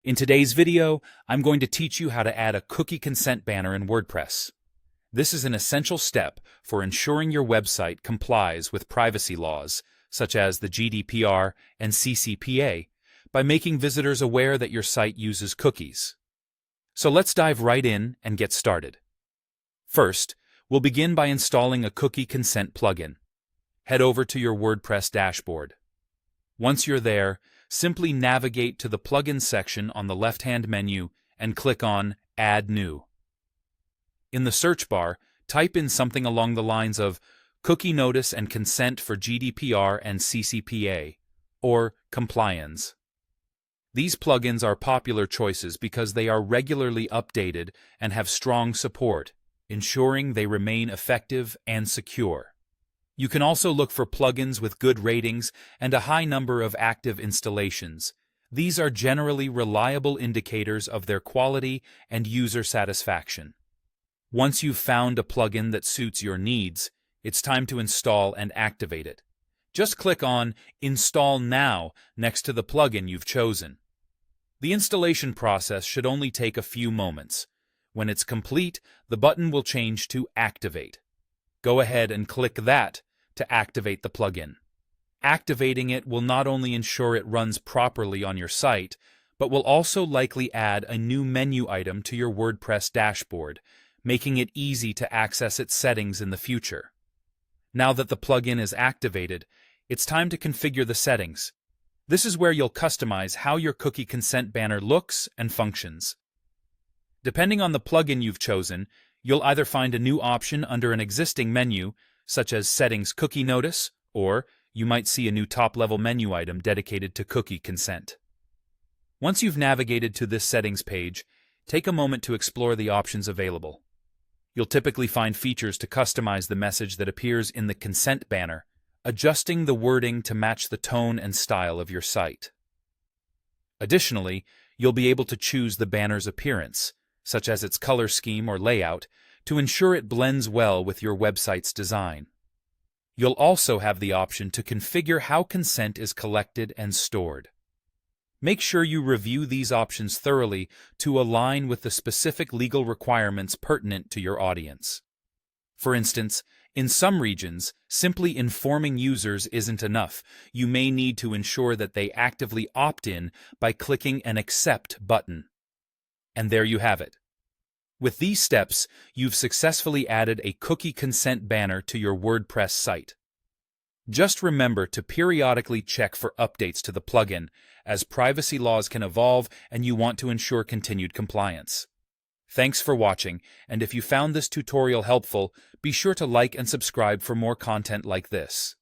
In today's video, I'm going to teach you how to add a cookie consent banner in WordPress. This is an essential step for ensuring your website complies with privacy laws, such as the GDPR and CCPA, by making visitors aware that your site uses cookies. So let's dive right in and get started. First, we'll begin by installing a cookie consent plugin. Head over to your WordPress dashboard. Once you're there, simply navigate to the Plugins section on the left-hand menu and click on Add New. In the search bar, type in something along the lines of Cookie Notice and Consent for GDPR and CCPA, or Compliance. These plugins are popular choices because they are regularly updated and have strong support, ensuring they remain effective and secure. You can also look for plugins with good ratings and a high number of active installations. These are generally reliable indicators of their quality and user satisfaction. Once you've found a plugin that suits your needs, it's time to install and activate it. Just click on Install Now next to the plugin you've chosen. The installation process should only take a few moments. When it's complete, the button will change to Activate. Go ahead and click that to activate the plugin. Activating it will not only ensure it runs properly on your site, but will also likely add a new menu item to your WordPress dashboard, making it easy to access its settings in the future. Now that the plugin is activated, it's time to configure the settings. This is where you'll customize how your cookie consent banner looks and functions. Depending on the plugin you've chosen, you'll either find a new option under an existing menu, such as Settings Cookie Notice, or you might see a new top-level menu item dedicated to cookie consent. Once you've navigated to this settings page, take a moment to explore the options available. You'll typically find features to customize the message that appears in the consent banner, adjusting the wording to match the tone and style of your site. Additionally, you'll be able to choose the banner's appearance, such as its color scheme or layout, to ensure it blends well with your website's design. You'll also have the option to configure how consent is collected and stored. Make sure you review these options thoroughly to align with the specific legal requirements pertinent to your audience. For instance, in some regions, simply informing users isn't enough. You may need to ensure that they actively opt in by clicking an Accept button. And there you have it. With these steps, you've successfully added a cookie consent banner to your WordPress site. Just remember to periodically check for updates to the plugin, as privacy laws can evolve and you want to ensure continued compliance. Thanks for watching, and if you found this tutorial helpful, be sure to like and subscribe for more content like this.